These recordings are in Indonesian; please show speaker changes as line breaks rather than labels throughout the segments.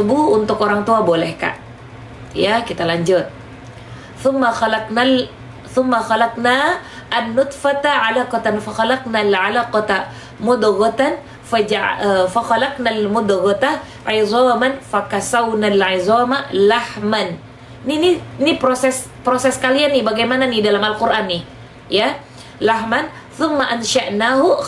subuh untuk orang tua boleh Kak. Ya, kita lanjut. Thumma khalaqna an-nutfata 'alaqatan fa khalaqna al-'alaqata mudghatan fa khalaqna al-mudghata 'idhaman fa kasawna al-'idhama lahman. Ini proses kalian nih, bagaimana nih dalam Al-Qur'an nih, ya. Lahman thumma ansha'nahu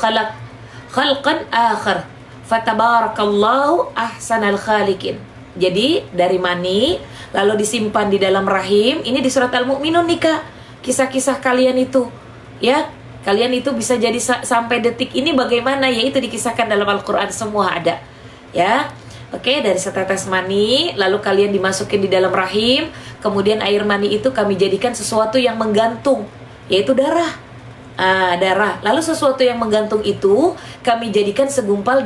khalqan akhar fatabarakallahu ahsanal khaliqin. Jadi dari mani lalu disimpan di dalam rahim. Ini di surat Al-Mu'minun nih Kak, kisah-kisah kalian itu, ya. Kalian itu bisa jadi sampai detik ini bagaimana, yaitu dikisahkan dalam Al-Quran, semua ada, ya. Oke, dari setetes mani lalu kalian dimasukin di dalam rahim. Kemudian air mani itu kami jadikan sesuatu yang menggantung, yaitu darah. Darah. Lalu sesuatu yang menggantung itu kami jadikan segumpal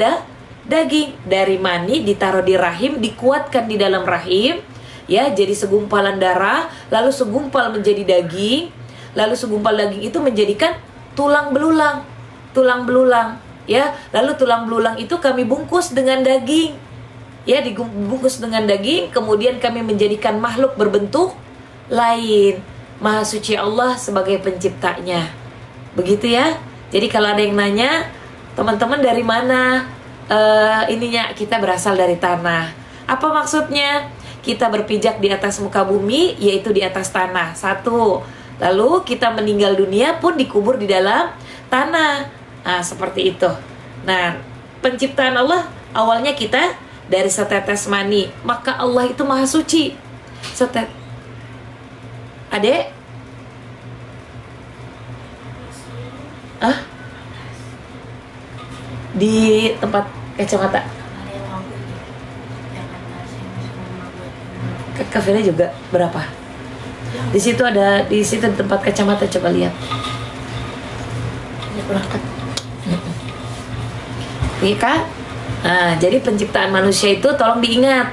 daging. Dari mani ditaruh di rahim, dikuatkan di dalam rahim, ya, jadi segumpalan darah, lalu segumpal menjadi daging, lalu segumpal daging itu menjadikan tulang belulang, ya. Lalu tulang belulang itu kami bungkus dengan daging, ya, dibungkus dengan daging. Kemudian kami menjadikan makhluk berbentuk lain. Maha suci Allah sebagai penciptanya, begitu ya. Jadi kalau ada yang nanya, teman-teman dari mana ininya, kita berasal dari tanah. Apa maksudnya? Kita berpijak di atas muka bumi, yaitu di atas tanah. Satu. Lalu kita meninggal dunia pun dikubur di dalam tanah. Seperti itu. Nah, penciptaan Allah awalnya kita dari setetes mani. Maka Allah itu maha suci. Adek? Di tempat kacamata. Kafenya juga berapa? Di situ ada, di situ tempat kacamata, coba lihat. Iya Kak? Jadi penciptaan manusia itu tolong diingat.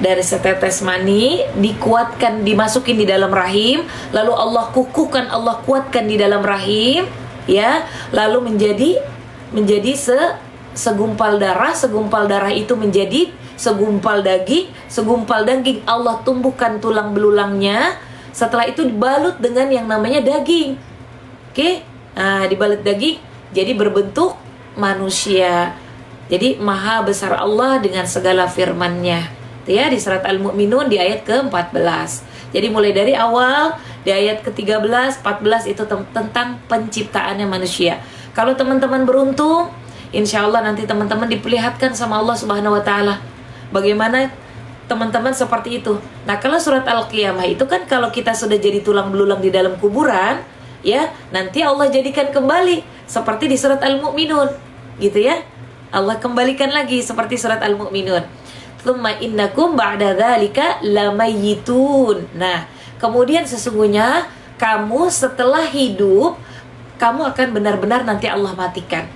Dari setetes mani dikuatkan, dimasukin di dalam rahim, lalu Allah kukuhkan, Allah kuatkan di dalam rahim, ya. Lalu menjadi segumpal darah itu menjadi segumpal daging, Allah tumbuhkan tulang belulangnya. Setelah itu dibalut dengan yang namanya daging. Oke? Dibalut daging jadi berbentuk manusia. Jadi maha besar Allah dengan segala firman-Nya. Ya, di surat Al-Mu'minun di ayat ke-14. Jadi mulai dari awal di ayat ke-13, 14 itu tentang penciptaannya manusia. Kalau teman-teman beruntung, insya Allah nanti teman-teman diperlihatkan sama Allah Subhanahu wa Ta'ala bagaimana teman-teman seperti itu. Nah, kalau surat Al-Qiyamah itu kan kalau kita sudah jadi tulang belulang di dalam kuburan, ya, nanti Allah jadikan kembali seperti di surat Al-Mu'minun, gitu ya. Allah kembalikan lagi seperti surat Al-Mu'minun. Tsumma innakum ba'da dzalika lamayitun. Nah, kemudian sesungguhnya kamu setelah hidup, kamu akan benar-benar nanti Allah matikan.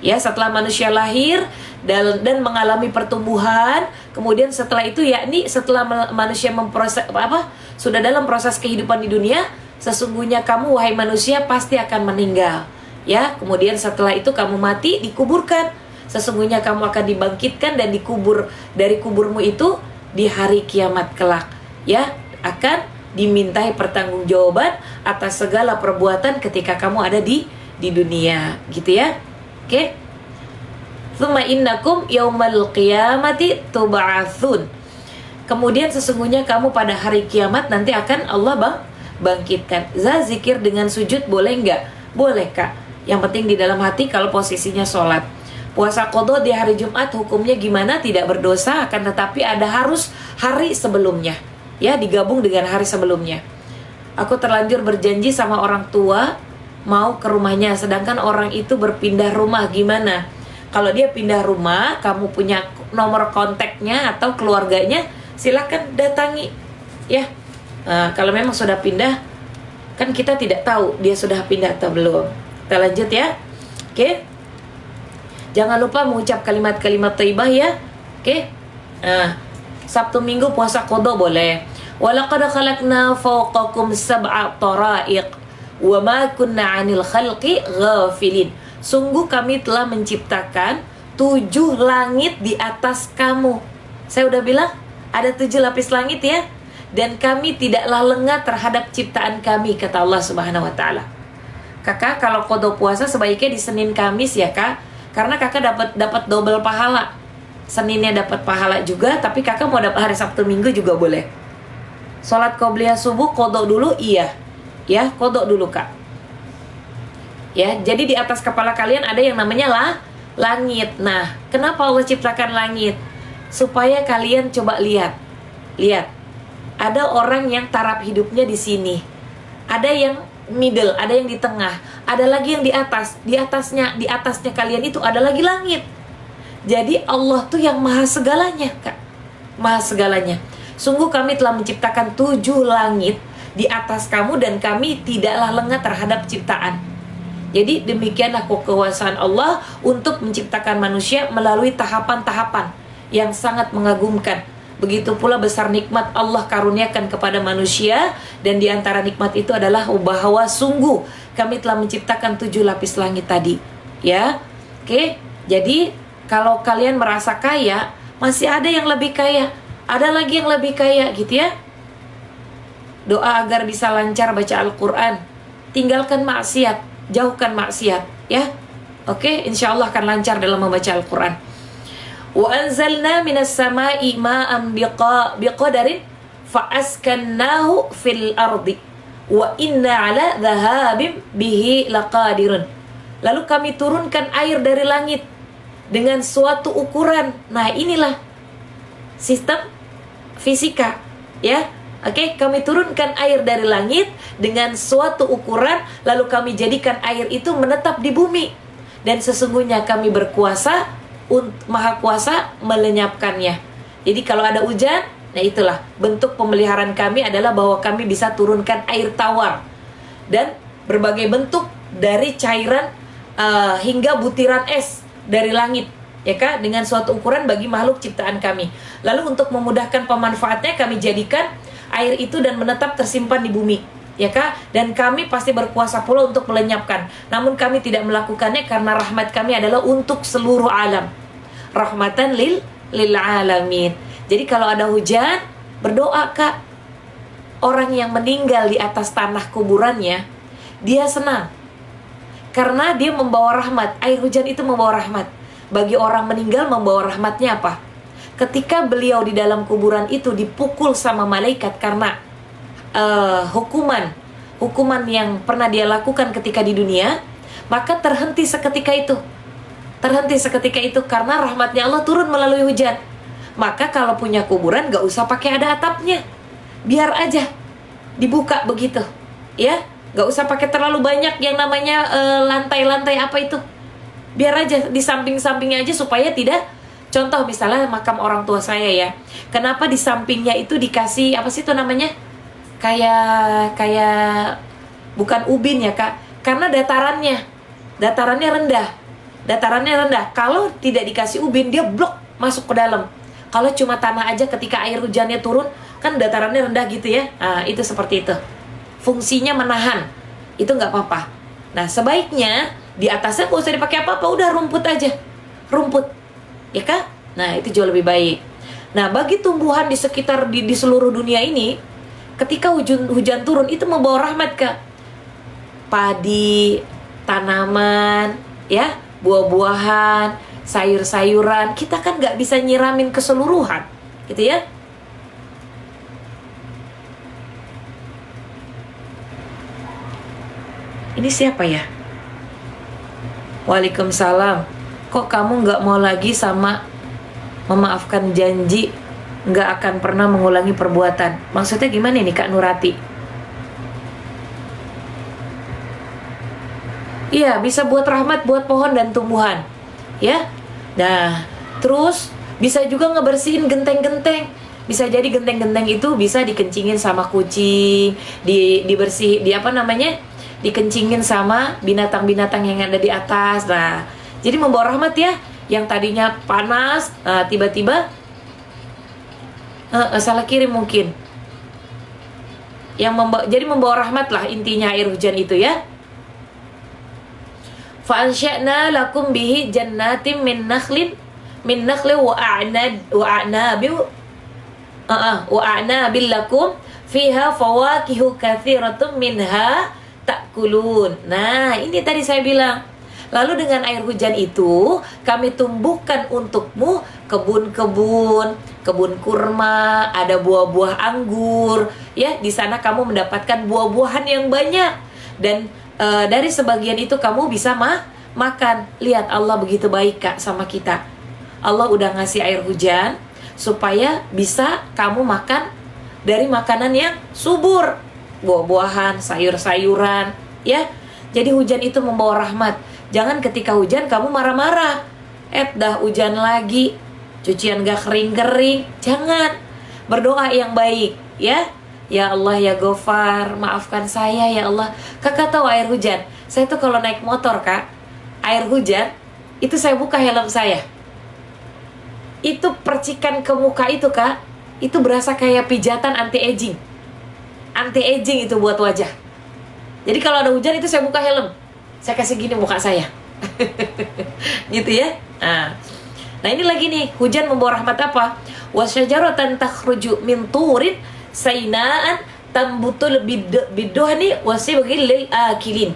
Ya, setelah manusia lahir dan mengalami pertumbuhan, kemudian setelah itu, yakni setelah manusia sudah dalam proses kehidupan di dunia, sesungguhnya kamu wahai manusia pasti akan meninggal. Ya, kemudian setelah itu kamu mati, dikuburkan. Sesungguhnya kamu akan dibangkitkan dan dikubur dari kuburmu itu di hari kiamat kelak. Ya, akan dimintai pertanggungjawaban atas segala perbuatan ketika kamu ada di dunia, gitu ya. Oke. Tsumma innakum yaumal qiyamati tub'atsun. Kemudian sesungguhnya kamu pada hari kiamat nanti akan Allah bangkitkan. Zikir dengan sujud boleh enggak? Boleh Kak. Yang penting di dalam hati kalau posisinya sholat. Puasa qadha di hari Jumat hukumnya gimana? Tidak berdosa, akan tetapi ada harus hari sebelumnya. Ya, digabung dengan hari sebelumnya. Aku terlanjur berjanji sama orang tua mau ke rumahnya, sedangkan orang itu berpindah rumah, gimana? Kalau dia pindah rumah, kamu punya nomor kontaknya atau keluarganya, silakan datangi. Ya, kalau memang sudah pindah, kan kita tidak tahu dia sudah pindah atau belum. Kita lanjut ya. Oke. Jangan lupa mengucap kalimat-kalimat thayyibah ya. Oke. Sabtu Minggu puasa qadha boleh. Walaqad khalaqna fawqakum sab'a tara'iq wa ma kunna 'anil khalqi ghafilin. Sungguh kami telah menciptakan 7 langit di atas kamu. Saya udah bilang ada 7 lapis langit ya. Dan kami tidaklah lengah terhadap ciptaan kami, kata Allah Subhanahu wa taala. Kakak kalau qada puasa sebaiknya di Senin Kamis ya Kak, karena kakak dapat double pahala. Seninnya dapat pahala juga, tapi kakak mau dapat hari Sabtu Minggu juga boleh. Sholat qobliyah subuh qada dulu, iya ya, qada dulu Kak ya. Jadi di atas kepala kalian ada yang namanya langit. Nah, kenapa Allah ciptakan langit? Supaya kalian coba lihat. Ada orang yang taraf hidupnya di sini, ada yang middle, ada yang di tengah, ada lagi yang di atas. Di atasnya kalian itu ada lagi langit. Jadi Allah tuh yang maha segalanya Kak, maha segalanya. Sungguh kami telah menciptakan 7 langit di atas kamu, dan kami tidaklah lengah terhadap ciptaan. Jadi demikianlah kekuasaan Allah untuk menciptakan manusia melalui tahapan-tahapan yang sangat mengagumkan. Begitu pula besar nikmat Allah karuniakan kepada manusia, dan di antara nikmat itu adalah bahwa sungguh kami telah menciptakan 7 lapis langit tadi ya. Oke, jadi kalau kalian merasa kaya, masih ada yang lebih kaya, ada lagi yang lebih kaya gitu ya. Doa agar bisa lancar baca Al-Quran, tinggalkan maksiat, jauhkan maksiat ya. Oke, insya Allah akan lancar dalam membaca Al-Quran. Wa anzalna minas sama'i ma'an biqadarin fa'askannahu fil ardi wa inna ala dhahabim bihi laqadirun. Lalu kami turunkan air dari langit dengan suatu ukuran. Nah, inilah sistem fisika ya. Oke, kami turunkan air dari langit dengan suatu ukuran, lalu kami jadikan air itu menetap di bumi, dan sesungguhnya kami berkuasa, maha kuasa melenyapkannya. Jadi kalau ada hujan, nah itulah bentuk pemeliharaan kami adalah bahwa kami bisa turunkan air tawar dan berbagai bentuk dari cairan hingga butiran es dari langit ya Kak, dengan suatu ukuran bagi makhluk ciptaan kami. Lalu untuk memudahkan pemanfaatnya, kami jadikan air itu dan menetap tersimpan di bumi ya Kak, dan kami pasti berkuasa pula untuk melenyapkan. Namun kami tidak melakukannya karena rahmat kami adalah untuk seluruh alam, rahmatan lil alamin. Jadi kalau ada hujan, berdoa Kak. Orang yang meninggal di atas tanah kuburannya, dia senang karena dia membawa rahmat. Air hujan itu membawa rahmat. Bagi orang meninggal, membawa rahmatnya apa? Ketika beliau di dalam kuburan itu dipukul sama malaikat karena hukuman yang pernah dia lakukan ketika di dunia, maka terhenti seketika itu karena rahmatnya Allah turun melalui hujan. Maka kalau punya kuburan, gak usah pakai ada atapnya, biar aja dibuka begitu ya, gak usah pakai terlalu banyak yang namanya lantai-lantai apa itu, biar aja di samping-sampingnya aja, supaya tidak. Contoh misalnya makam orang tua saya ya, kenapa di sampingnya itu dikasih apa sih itu namanya, kayak bukan ubin ya Kak, karena datarannya rendah. Kalau tidak dikasih ubin, dia blok masuk ke dalam. Kalau cuma tanah aja, ketika air hujannya turun kan datarannya rendah gitu ya. Nah, itu seperti itu, fungsinya menahan, itu nggak apa-apa. Nah, sebaiknya di atasnya nggak usah dipakai apa-apa, udah rumput aja, rumput ya Kak. Nah, itu jauh lebih baik. Nah, bagi tumbuhan di sekitar di seluruh dunia ini, ketika hujan turun itu membawa rahmat Kak. Padi, tanaman ya, buah-buahan, sayur-sayuran, kita kan nggak bisa nyiramin keseluruhan gitu ya. Ini siapa ya? Waalaikumsalam. Kok kamu nggak mau lagi sama memaafkan janji, nggak akan pernah mengulangi perbuatan? Maksudnya gimana nih Kak Nurati? Iya, bisa buat rahmat buat pohon dan tumbuhan ya. Nah, terus bisa juga ngebersihin genteng-genteng. Bisa jadi genteng-genteng itu bisa dikencingin sama kucing, dikencingin sama binatang-binatang yang ada di atas. Nah, jadi membawa rahmat ya. Yang tadinya panas, tiba-tiba salah kirim mungkin. Jadi membawa rahmat lah intinya air hujan itu ya. Fa'ansya'na lakum bihi jannatin min nakhlin min nakhli wa a'nabi wa a'nabil lakum fiha fawakihu katsiratun minha ta'kulun. Nah, ini tadi saya bilang. Lalu dengan air hujan itu kami tumbuhkan untukmu kebun-kebun, kebun kurma, ada buah-buah anggur, ya. Di sana kamu mendapatkan buah-buahan yang banyak dan dari sebagian itu kamu bisa makan. Lihat Allah begitu baik Kak sama kita. Allah udah ngasih air hujan supaya bisa kamu makan dari makanan yang subur, buah-buahan, sayur-sayuran, ya. Jadi hujan itu membawa rahmat. Jangan ketika hujan kamu marah-marah. Dah hujan lagi, cucian gak kering-kering. Jangan. Berdoa yang baik, ya. Ya Allah ya Ghafar, maafkan saya ya Allah. Kakak tahu air hujan, saya tuh kalau naik motor Kak, air hujan itu saya buka helm saya. Itu percikan ke muka itu Kak, itu berasa kayak pijatan anti-aging. Anti-aging itu buat wajah. Jadi kalau ada hujan itu saya buka helm, saya kasih gini muka saya. Gitu ya. Nah ini lagi nih, hujan membawa rahmat apa? Wasyajaratan takhruju min turin sainaan tambutul biduhni wasibghil lil akilin.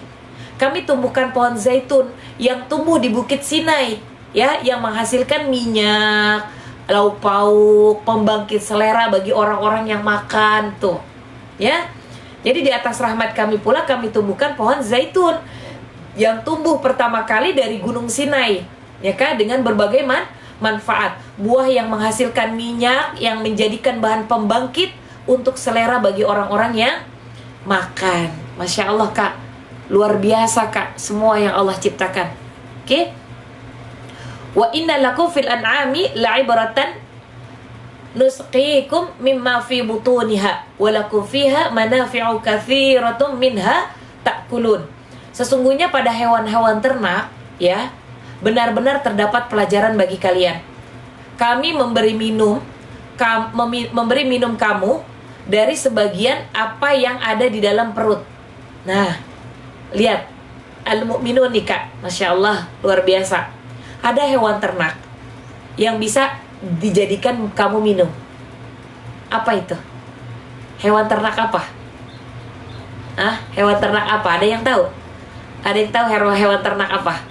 Kami tumbuhkan pohon zaitun yang tumbuh di Bukit Sinai, ya, yang menghasilkan minyak, lauk pauk, pembangkit selera bagi orang-orang yang makan tuh. Ya. Jadi di atas rahmat kami pula kami tumbuhkan pohon zaitun yang tumbuh pertama kali dari Gunung Sinai, ya kan, dengan berbagai manfaat. Buah yang menghasilkan minyak yang menjadikan bahan pembangkit untuk selera bagi orang-orang yang makan. Masya Allah Kak, luar biasa Kak, semua yang Allah ciptakan. Oke? Wa inna lakum fil an'ami la'ibratan nusqikum mimma fi butuniha walakum fiha manafi'u katsiratun minha ta'kulun. Sesungguhnya pada hewan-hewan ternak, ya, benar-benar terdapat pelajaran bagi kalian. Kami memberi minum kamu dari sebagian apa yang ada di dalam perut. Nah, lihat al-mu'minun nih Kak, Masya Allah, luar biasa. Ada hewan ternak yang bisa dijadikan kamu minum. Apa itu? Hewan ternak apa? Hewan ternak apa? Ada yang tahu? Ada yang tahu hewan ternak apa?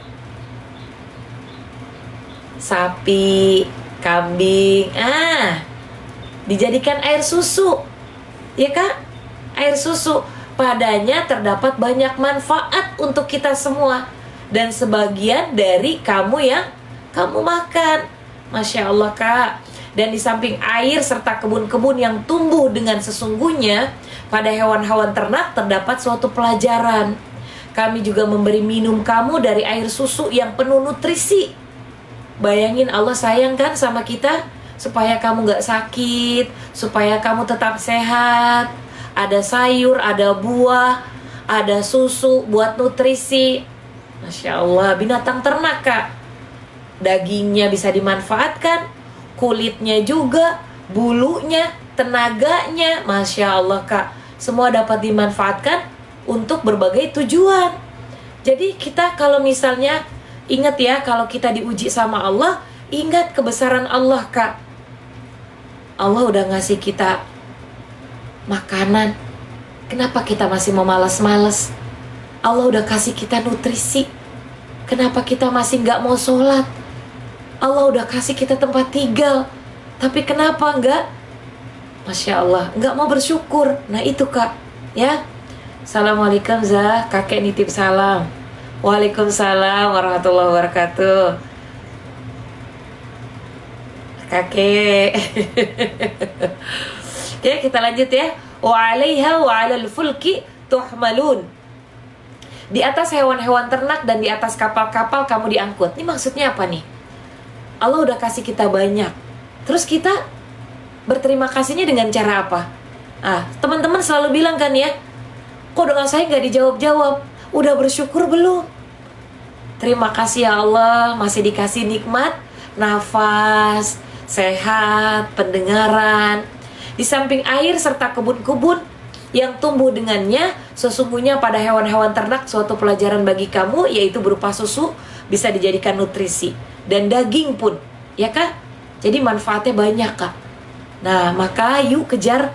Sapi, kambing. Dijadikan air susu. Ya Kak? Air susu. Padanya terdapat banyak manfaat untuk kita semua. Dan sebagian dari kamu yang kamu makan. Masya Allah Kak. Dan di samping air serta kebun-kebun yang tumbuh dengan sesungguhnya, pada hewan-hewan ternak terdapat suatu pelajaran. Kami juga memberi minum kamu dari air susu yang penuh nutrisi. Bayangin Allah sayang kan sama kita, supaya kamu gak sakit, supaya kamu tetap sehat. Ada sayur, ada buah, ada susu buat nutrisi. Masya Allah, binatang ternak Kak. Dagingnya bisa dimanfaatkan, kulitnya juga, bulunya, tenaganya, Masya Allah Kak, semua dapat dimanfaatkan untuk berbagai tujuan. Jadi kita kalau misalnya, ingat ya, kalau kita diuji sama Allah, ingat kebesaran Allah Kak. Allah udah ngasih kita makanan, kenapa kita masih mau malas-malas? Allah udah kasih kita nutrisi, kenapa kita masih gak mau sholat? Allah udah kasih kita tempat tinggal, tapi kenapa enggak? Masya Allah, enggak mau bersyukur. Nah itu Kak, ya. Assalamualaikum Zah, kakek nitip salam. Waalaikumsalam warahmatullahi wabarakatuh. Kakek. Oke, kita lanjut ya. Wa 'alaiha wa 'alal fulki tuhmalun. Di atas hewan-hewan ternak dan di atas kapal-kapal kamu diangkut. Ini maksudnya apa nih? Allah udah kasih kita banyak, terus kita berterima kasihnya dengan cara apa? Teman-teman selalu bilang kan ya, kok doa saya gak dijawab-jawab? Udah bersyukur belum? Terima kasih ya Allah, masih dikasih nikmat nafas, sehat, pendengaran. Di samping air serta kebun-kebun yang tumbuh dengannya, sesungguhnya pada hewan-hewan ternak suatu pelajaran bagi kamu, yaitu berupa susu, bisa dijadikan nutrisi. Dan daging pun Ya Kak? Jadi manfaatnya banyak Kak. Nah, maka yuk kejar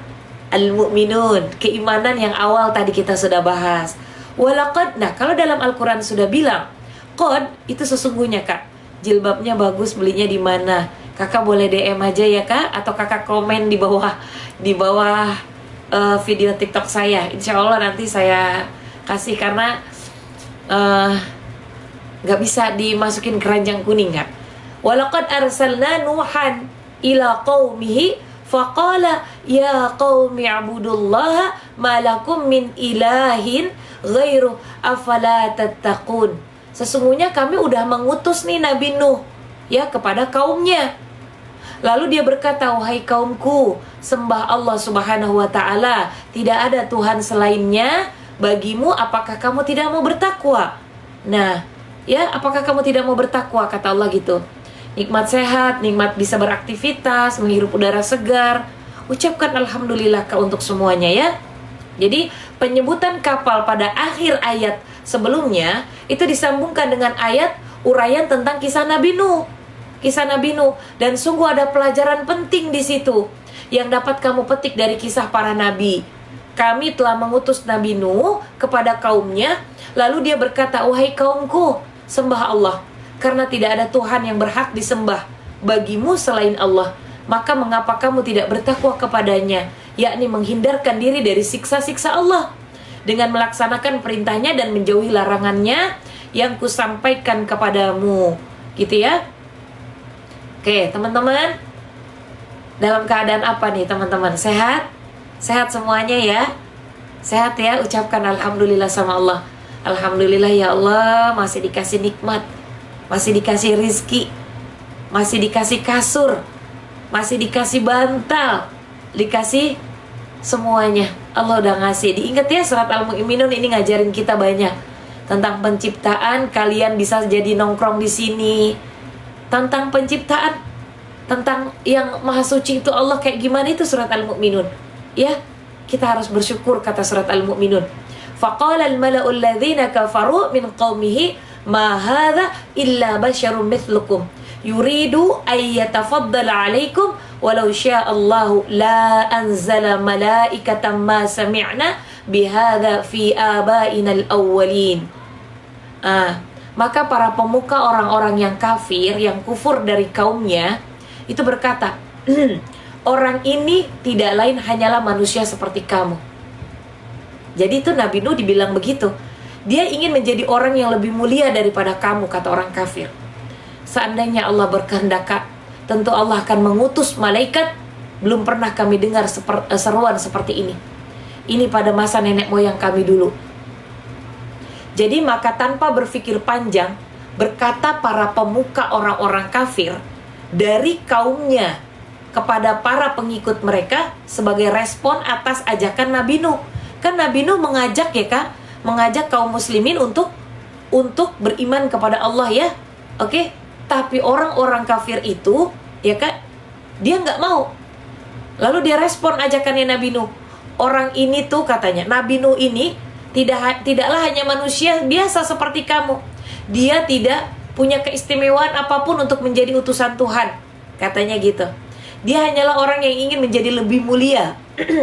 al-mu'minun, keimanan yang awal tadi kita sudah bahas. Walaqad, nah kalau dalam Al-Quran sudah bilang qad, itu sesungguhnya Kak. Jilbabnya bagus, belinya di mana? Kakak boleh DM aja ya Kak, atau kakak komen di bawah video TikTok saya. Insya Allah nanti saya kasih, karena nggak bisa dimasukin keranjang kuning Kak. Walaqad arsalna Nuhan ila qaumihi faqala ya qaumi abudullaha ma lakum min ilahin ghairu afala tattaqun. Sesungguhnya kami udah mengutus nih Nabi Nuh ya kepada kaumnya. Lalu dia berkata, wahai kaumku, sembah Allah Subhanahu wa ta'ala, tidak ada Tuhan selainnya bagimu, apakah kamu tidak mau bertakwa? Nah, ya, apakah kamu tidak mau bertakwa, kata Allah gitu. Nikmat sehat, nikmat bisa beraktivitas, menghirup udara segar. Ucapkan alhamdulillah untuk semuanya ya. Jadi penyebutan kapal pada akhir ayat sebelumnya itu disambungkan dengan ayat uraian tentang kisah Nabi Nuh. Kisah Nabi Nuh, dan sungguh ada pelajaran penting di situ yang dapat kamu petik dari kisah para nabi. Kami telah mengutus Nabi Nuh kepada kaumnya, lalu dia berkata, wahai kaumku, sembah Allah, karena tidak ada Tuhan yang berhak disembah bagimu selain Allah. Maka mengapa kamu tidak bertakwa kepadanya, yakni menghindarkan diri dari siksa-siksa Allah dengan melaksanakan perintahnya dan menjauhi larangannya yang kusampaikan kepadamu. Gitu ya. Oke teman-teman, dalam keadaan apa nih teman-teman? Sehat? Sehat semuanya ya? Sehat ya? Ucapkan alhamdulillah sama Allah. Alhamdulillah ya Allah, masih dikasih nikmat, masih dikasih rizki, masih dikasih kasur, masih dikasih bantal, dikasih semuanya. Allah udah ngasih. Diingat ya, surat Al-Mu'minun ini ngajarin kita banyak tentang penciptaan. Kalian bisa jadi nongkrong di sini, tentang penciptaan, tentang yang maha suci itu Allah kayak gimana, itu surat Al-Mu'minun. Ya, kita harus bersyukur, kata surat Al-Mu'minun. Faqala al-mala'u alladhina kafaru min qaumihi ma hadha illa basyarum mithlukum yuridu ay yatafaddala alaikum walau sya'allahu la anzala malaikatan ma sami'na bihadha fi abaina al-awwalin. Maka para pemuka orang-orang yang kafir, yang kufur dari kaumnya, itu berkata, orang ini tidak lain hanyalah manusia seperti kamu. Jadi itu Nabi Nuh dibilang begitu. Dia ingin menjadi orang yang lebih mulia daripada kamu, kata orang kafir. Seandainya Allah berkehendak, tentu Allah akan mengutus malaikat. Belum pernah kami dengar seruan seperti ini. Ini pada masa nenek moyang kami dulu. Jadi maka tanpa berpikir panjang, berkata para pemuka orang-orang kafir dari kaumnya kepada para pengikut mereka sebagai respon atas ajakan Nabi Nuh. Kan Nabi Nuh mengajak ya Kak, mengajak kaum muslimin untuk beriman kepada Allah ya. Oke, tapi orang-orang kafir itu ya Kak, dia nggak mau. Lalu dia respon ajakannya Nabi Nuh. Orang ini tuh katanya, Nabi Nuh ini tidaklah hanya manusia biasa seperti kamu. Dia tidak punya keistimewaan apapun untuk menjadi utusan Tuhan, katanya gitu. Dia hanyalah orang yang ingin menjadi lebih mulia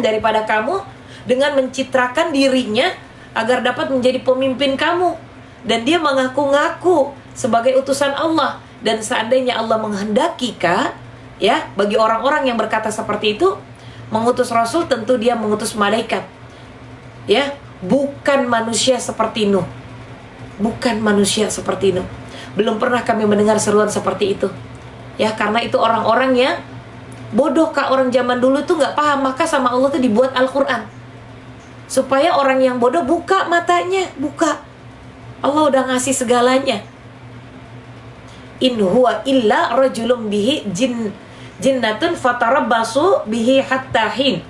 daripada kamu dengan mencitrakan dirinya agar dapat menjadi pemimpin kamu. Dan dia mengaku-ngaku sebagai utusan Allah. Dan seandainya Allah menghendaki Kak, ya, bagi orang-orang yang berkata seperti itu, mengutus Rasul, tentu dia mengutus malaikat. Ya, bukan manusia seperti Nuh. Bukan manusia seperti Nuh. Belum pernah kami mendengar seruan seperti itu. Ya, karena itu orang-orang yang bodoh Kak. Orang zaman dulu tuh gak paham. Maka sama Allah tuh dibuat Al-Quran supaya orang yang bodoh buka matanya. Buka. Allah udah ngasih segalanya. In huwa illa rajulun bihi jinnatun fatarabbasu bihi hatta hin.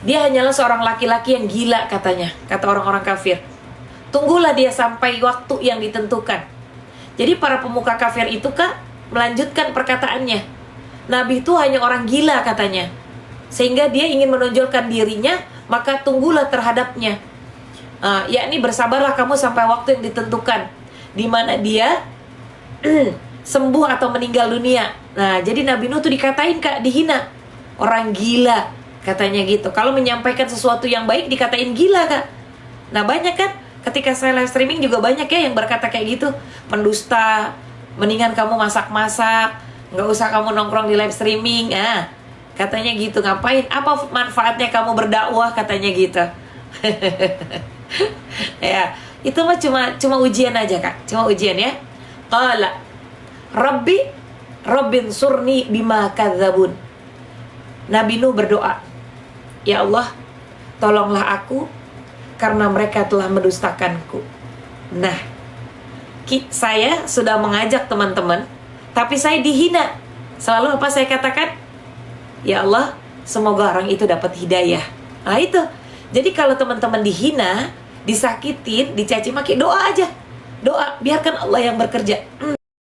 Dia hanyalah seorang laki-laki yang gila katanya, kata orang-orang kafir. Tunggulah dia sampai waktu yang ditentukan. Jadi para pemuka kafir itu Kak melanjutkan perkataannya. Nabi itu hanya orang gila katanya. Sehingga dia ingin menonjolkan dirinya, maka tunggulah terhadapnya. Yakni bersabarlah kamu sampai waktu yang ditentukan, di mana dia sembuh atau meninggal dunia. Nah, jadi Nabi Nuh tuh dikatain Kak, dihina. Orang gila, katanya gitu. Kalau menyampaikan sesuatu yang baik dikatain gila Kak. Nah banyak kan, ketika saya live streaming juga banyak ya yang berkata kayak gitu. Pendusta, mendingan kamu masak-masak, nggak usah kamu nongkrong di live streaming. Katanya gitu. Ngapain? Apa manfaatnya kamu berdakwah? Katanya gitu. Ya, itu mah cuma ujian aja Kak. Cuma ujian ya. Qala Rabbin surni bima kadzabun. Nabi Nuh berdoa, ya Allah, tolonglah aku karena mereka telah mendustakanku. Nah, saya sudah mengajak teman-teman, tapi saya dihina. Selalu apa saya katakan? Ya Allah, semoga orang itu dapat hidayah. Nah itu. Jadi kalau teman-teman dihina, disakitin, dicaci maki, doa aja. Doa, biarkan Allah yang bekerja.